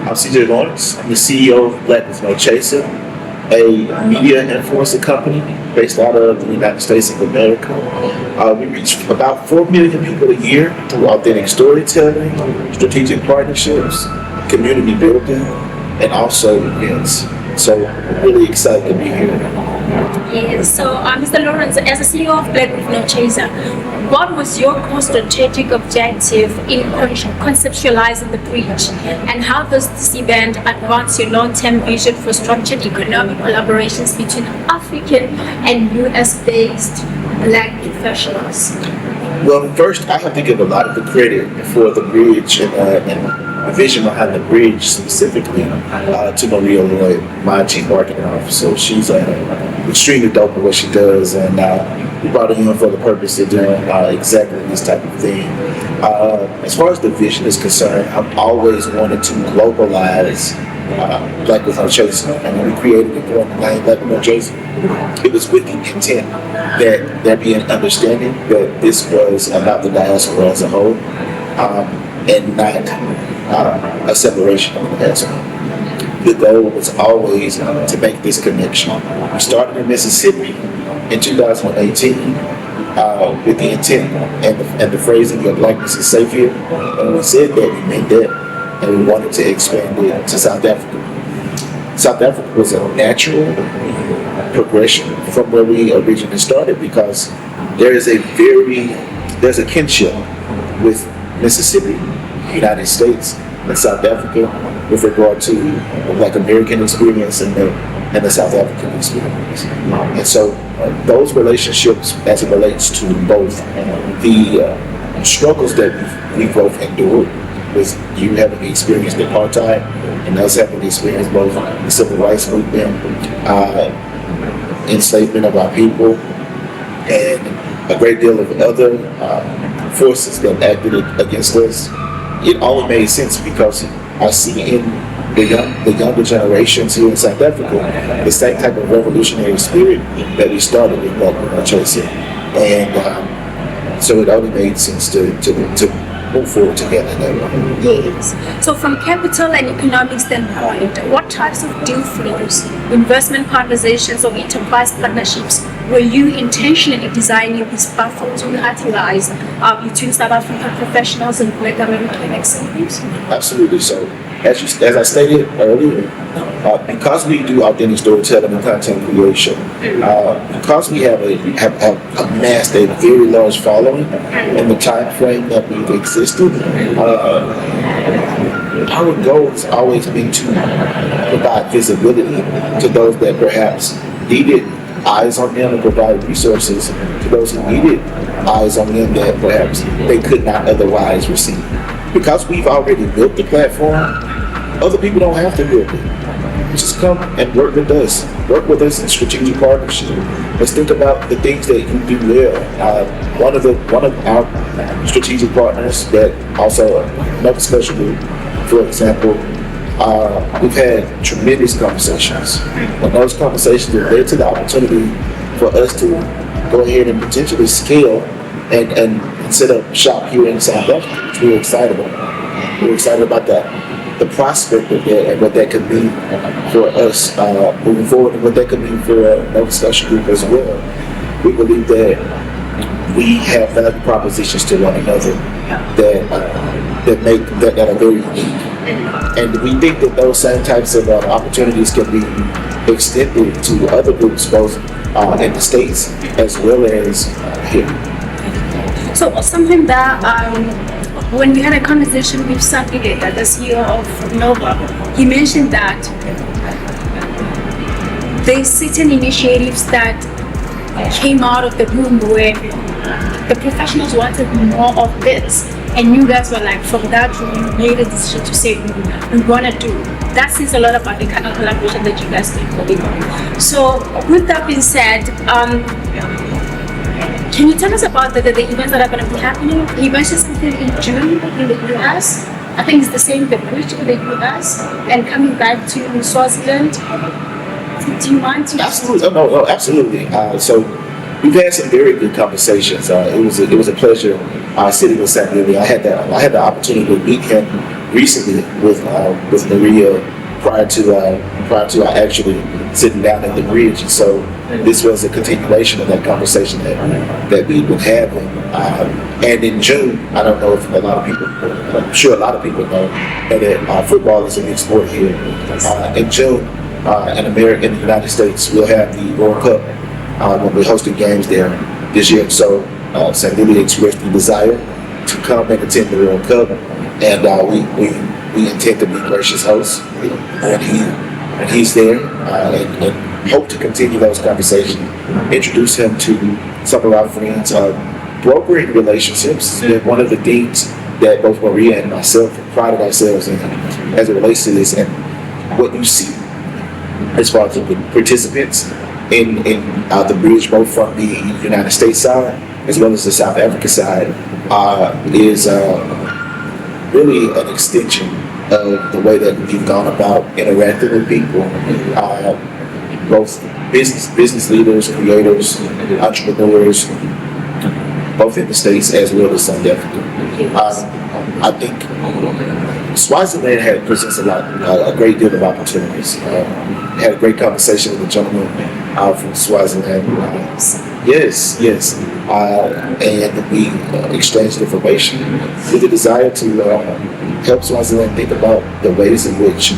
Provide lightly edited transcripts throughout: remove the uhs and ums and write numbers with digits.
I'm CJ Lawrance. I'm the CEO of Black with No Chaser, a media influencer company based out of the United States of America. We reach about 4 million people a year through authentic storytelling, strategic partnerships, community building, and also events. So I'm really excited to be here. Yes. So, Mr. Lawrence, as a CEO of Black with No Chaser, what was your core strategic objective in conceptualizing the bridge, and how does this event advance your long-term vision for structured economic collaborations between African and US-based Black professionals? Well, first, I have to give a lot of the credit for the bridge and the vision behind the bridge specifically to Maria Lloyd, my chief marketing officer. She's extremely dope at what she does, and we brought her in for the purpose of doing exactly this type of thing. As far as the vision is concerned, I've always wanted to globalize Black with No Chaser, and when we created the name Black with No Chaser, it was with the intent that there be an understanding that this was about the diaspora as a whole, and not a separation of the diaspora. The goal was always to make this connection. We started in Mississippi in 2018 with the intent and the phrasing of blackness is safe here. And we said that, we meant that, and we wanted to expand it to South Africa. South Africa was a natural progression from where we originally started because there's a kinship with Mississippi, United States, and South Africa with regard to the Black American experience and the South African experience. And so those relationships, as it relates to both the struggles that we both endured, with you having experienced apartheid and us having experienced both the civil rights movement, enslavement of our people, and a great deal of other forces that acted against us. It all made sense because I see in the younger generations here in South Africa the same type of revolutionary spirit that we started in Black with No Chaser, and so it only made sense to move forward together in that way. Yes. So from capital and economic standpoint, what types of deal flows, investment conversations, or enterprise partnerships were you intentionally designing this platform to utilize between South African professionals and Black American executives? Absolutely. So as I stated earlier, because we do authentic storytelling and content creation, because we have amassed a very large following in the time frame that we've existed, our goal has always been to provide visibility to those that perhaps needed eyes on them and provide resources to those who needed eyes on them that perhaps they could not otherwise receive. Because we've already built the platform, other people don't have to build it. Just come and work with us. Work with us in strategic partnership. Let's think about the things that you do well. One of our strategic partners that also Nova Scotia Group, for example, we've had tremendous conversations. And those conversations have led to the opportunity for us to go ahead and potentially scale and set up shop here in South Africa, which we're excited about. We're excited about that. The prospect of that and what that could mean for us moving forward, and what that could mean for Nova Scotia Group as well. We believe that we have value propositions to one another that are very unique, and we think that those same types of opportunities can be extended to other groups, both in the States as well as here. So something that when we had a conversation with Sandton, the CEO of Nova, he mentioned that there's certain initiatives that came out of the room where the professionals wanted more of this, and you guys were like, from that room, you made a decision to say, we want to do. That says a lot about the kind of collaboration that you guys did. So with that being said, can you tell us about the events that are going to be happening? You mentioned something in June in the US. I think it's the same, the bridge in the US, and coming back to Swaziland. Do you mind to? Absolutely. No, absolutely. So we've had some very good conversations. It was a pleasure sitting with Sandton. I had the opportunity to meet him recently with Maria prior to actually sitting down at the bridge. And so this was a continuation of that conversation that we've been having. And in June, I don't know if a lot of people, I'm sure a lot of people know that football is a big sport here. In June, in the United States, we'll have the World Cup when we're hosting games there this year. So St. Louis expressed the desire to come and attend the World Cup, and we intend to be gracious hosts when he's there, and hope to continue those conversations, introduce him to some of our friends, brokering relationships. It's been one of the things that both Maria and myself prided ourselves in as it relates to this, and what you see as far as the participants in the bridge, both from the United States side as well as the South Africa side, is really an extension of the way that we've gone about interacting with people, both business leaders, creators, entrepreneurs, both in the States as well as South Africa. I think Swaziland presents a great deal of opportunities. Had a great conversation with a gentleman from Swaziland. Yes. And we exchanged information with the desire to help Swaziland think about the ways in which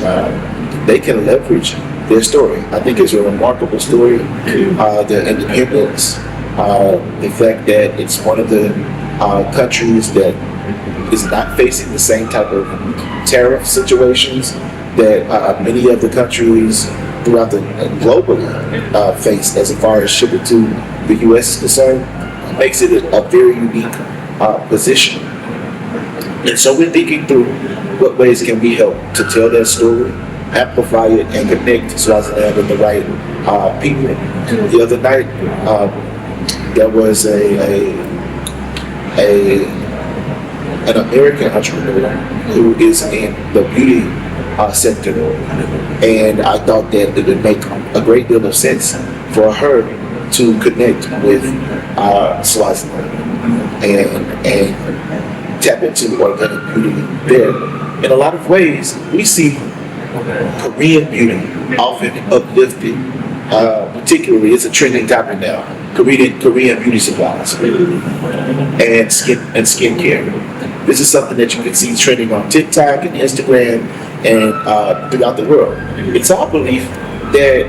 they can leverage their story. I think it's a remarkable story. Their independence, the fact that it's one of the countries that is not facing the same type of tariff situations that many of the countries throughout the globally face as far as shipping to the U.S. is concerned, makes it a very unique position. And so we're thinking through what ways can we help to tell that story, amplify it, and connect Swaziland with the right people. The other night, there was an American entrepreneur who is in the beauty sector, and I thought that it would make a great deal of sense for her to connect with Swaziland and tap into organic beauty there. In a lot of ways, we see Korean beauty often uplifted. Particularly, it's a trending topic now. Korean beauty supplies and skincare. This is something that you can see trending on TikTok and Instagram and throughout the world. It's our belief that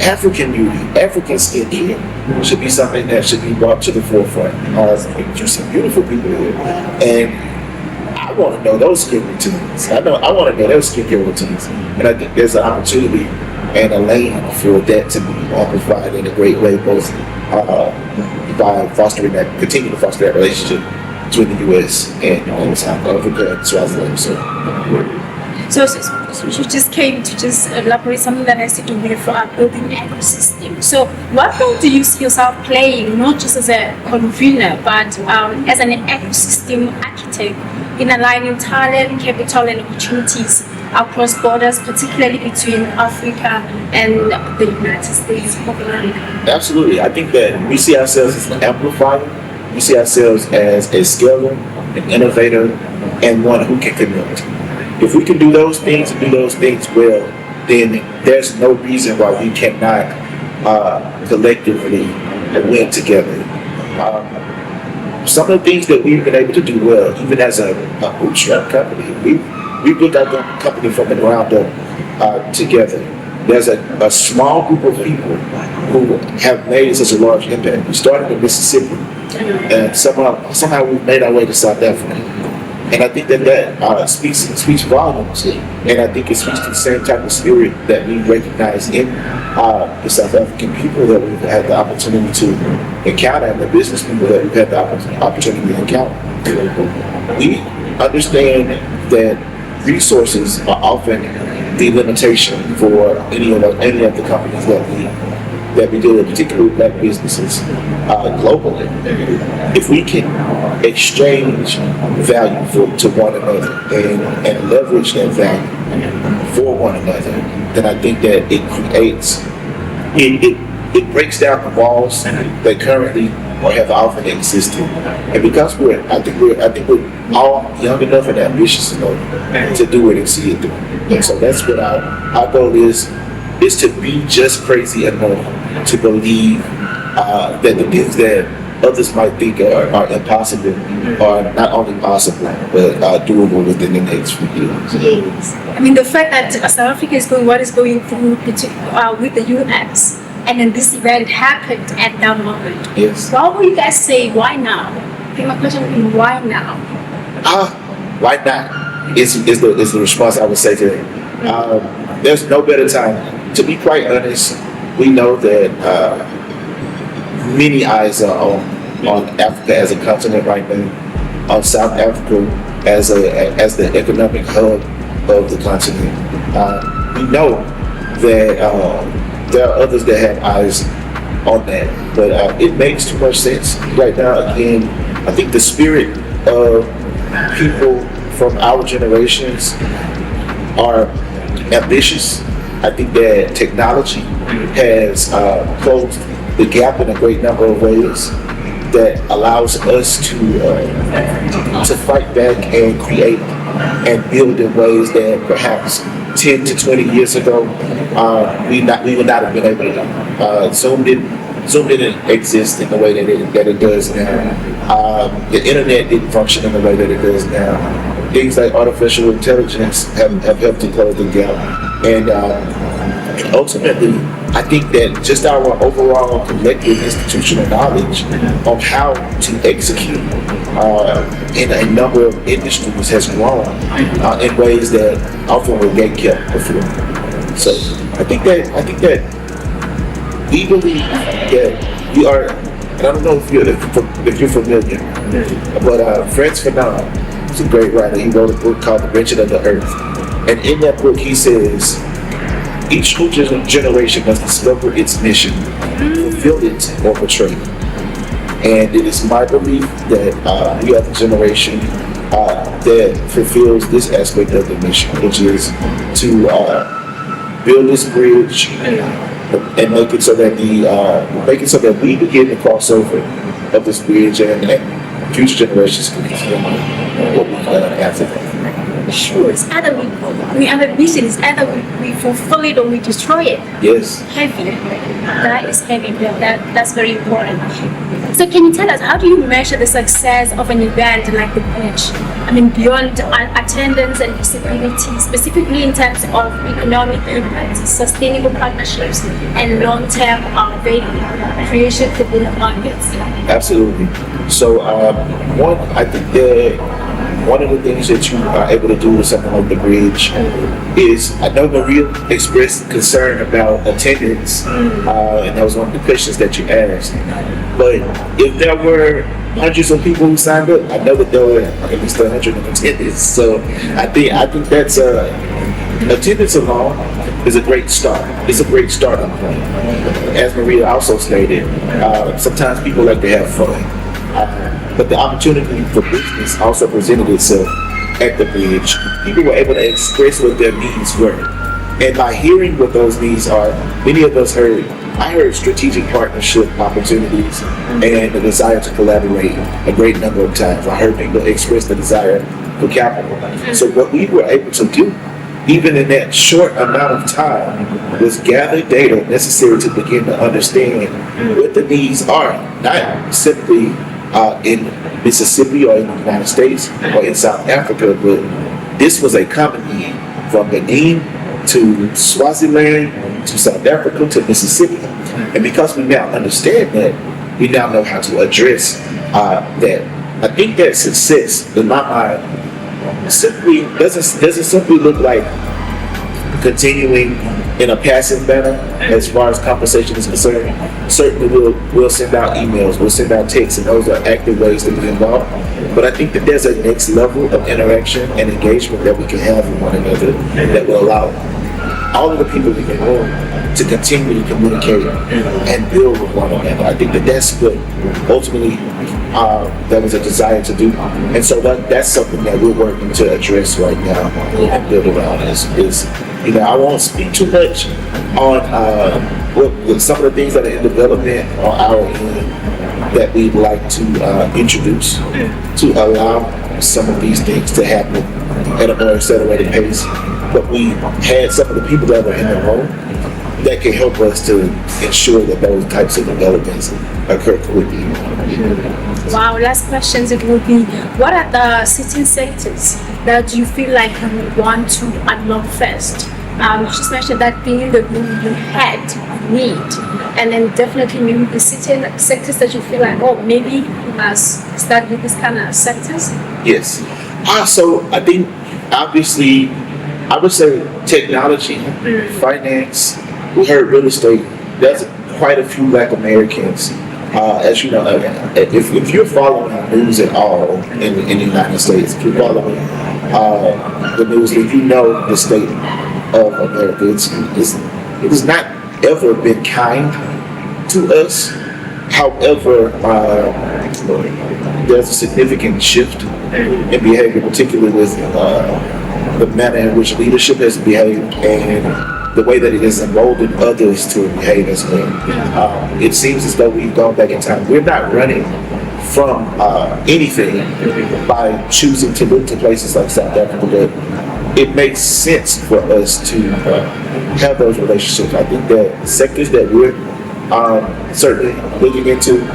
African beauty, African skincare should be something that should be brought to the forefront. You see beautiful people here, and I want to know those skin routines. I want to know those skincare routines, and I think there's an opportunity and a lane for that to be amplified in a great way, both by continue to foster that relationship between the U.S. and South Africa and Swaziland. So you just came to just elaborate something that has to do with building an ecosystem. So what role do you see yourself playing, not just as a convener, but as an ecosystem architect in aligning talent, capital, and opportunities across borders, particularly between Africa and the United States of America? Absolutely. I think that we see ourselves as an amplifier. We see ourselves as a scaler, an innovator, and one who can connect. If we can do those things and do those things well, then there's no reason why we cannot collectively win together. Some of the things that we've been able to do well, even as a bootstrap company, we built our company from the ground up together. There's a small group of people who have made such a large impact. We started in Mississippi, and somehow we've made our way to South Africa. And I think that speaks volumes, and I think it speaks to the same type of spirit that we recognize in the South African people that we've had the opportunity to encounter, and the business people that we've had the opportunity to encounter. We understand that resources are often the limitation for any of the companies that we deal with, particularly Black businesses globally. If we can exchange value to one another and leverage that value for one another, then I think that it creates, it breaks down the walls that currently or have often existed. And because I think we're all young enough and ambitious enough to do it and see it through. And so that's what our goal is to be just crazy enough to believe that the things that others might think are impossible are not only possible but doable within the next few years. Yes. I mean, the fact that South Africa is going what is going through with the US, and then this event happened at that moment. Yes. What would you guys say? Why now? I think my question would be why now? Why not? Is the response I would say to that. There's no better time. To be quite honest, we know that many eyes are on Africa as a continent right now, on South Africa as the economic hub of the continent. We know that there are others that have eyes on that, but it makes too much sense right now. Again, I think the spirit of people from our generations are ambitious. I think that technology has closed the gap in a great number of ways that allows us to fight back and create and build in ways that perhaps 10 to 20 years ago we would not have been able to do. Zoom didn't exist in the way that it does now. The internet didn't function in the way that it does now. Things like artificial intelligence have helped to close the gap. And ultimately, I think that just our overall collective institutional knowledge of how to execute in a number of industries has grown in ways that often were gatekept before. So I think that we believe that we are. And I don't know if you're familiar, but Frantz Fanon is a great writer. He wrote a book called The Wretched of the Earth, and in that book he says, each new generation must discover its mission, fulfill it, or betray it. And it is my belief that we are the generation that fulfills this aspect of the mission, which is to build this bridge and make it so that we begin the crossover of this bridge, and future generations can continue what we've done after that. Sure, it's either we have a vision, it's either we fulfill it or we destroy it. Yes. Heavy. That is heavy. That's very important. So can you tell us, how do you measure the success of an event like the Bridge? I mean, beyond attendance and visibility, specifically in terms of economic impact, sustainable partnerships, and long-term value creation for the markets. Absolutely. So I think that one of the things that you are able to do with something like the Bridge is, I know Maria expressed concern about attendance, and that was one of the questions that you asked. But if there were hundreds of people who signed up, I know that there were at least 100 in attendance. So I think that's attendance alone is a great start. It's a great starting point. As Maria also stated, sometimes people like to have fun. But the opportunity for business also presented itself at the Bridge. People were able to express what their needs were. And by hearing what those needs are, many of us I heard strategic partnership opportunities and the desire to collaborate a great number of times. I heard people express the desire for capital. So what we were able to do, even in that short amount of time, was gather data necessary to begin to understand what the needs are, not simply in Mississippi or in the United States or in South Africa, but this was a common need from Benin to Swaziland to South Africa to Mississippi. And because we now understand that, we now know how to address that. I think that success, in my mind, simply doesn't simply look like continuing in a passive manner as far as conversation is concerned. Certainly we'll send out emails, we'll send out texts, and those are active ways to be involved. But I think that there's a next level of interaction and engagement that we can have with one another that will allow all of the people in the room to continue to communicate and build with one another. I think that that's what ultimately that was a desire to do. And so that's something that we're working to address right now and build around is I won't speak too much on some of the things that are in development on our end, that we'd like to introduce to allow some of these things to happen at a more accelerated pace. But we had some of the people that were in the room that can help us to ensure that those types of developments occur quickly. Wow, last questions it will be, what are the certain sectors that you feel like you want to unlock first? You just mentioned that being in the room you had need, and then definitely maybe the certain sectors that you feel like, oh, maybe you must start with this kind of sectors. Yes. So I think obviously I would say technology, finance. We heard real estate. There's quite a few Black Americans. As you know, if you're following the news at all in the United States, if you're following the news, if you know the state of America, it has not ever been kind to us. However, there's a significant shift in behavior, particularly with the manner in which leadership has behaved and the way that it has emboldened others to behave as well. It seems as though we've gone back in time. We're not running from anything by choosing to move to places like South Africa, but it makes sense for us to have those relationships. I think that sectors that we're certainly looking into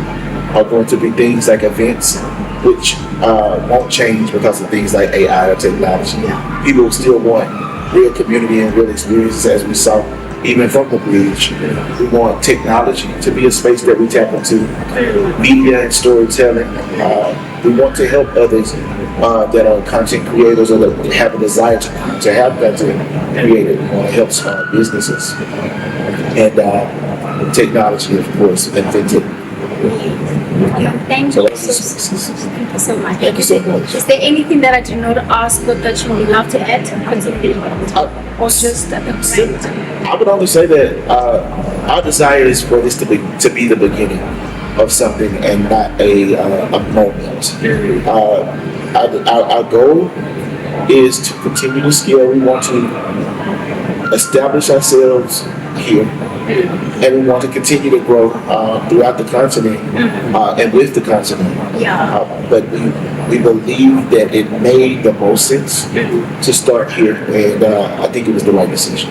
are going to be things like events, which won't change because of things like AI or technology. People still want real community and real experiences, as we saw even from the bridge. We want technology to be a space that we tap into, media and storytelling. We want to help others that are content creators or that have a desire to have content created. We want to help small businesses and technology, of course, and fintech. Thank you so much. Thank you so much. Is there anything that I did not ask but that you would love to add? Or just at the point? I would only say that our desire is for this to be the beginning of something and not a moment. Our goal is to continue to scale. We want to establish ourselves here, and we want to continue to grow throughout the continent and with the continent. But we believe that it made the most sense to start here, and I think it was the right decision.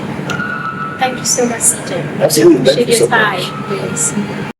Thank you so much, CJ. Absolutely. Thank you so Appreciate your much. time, please.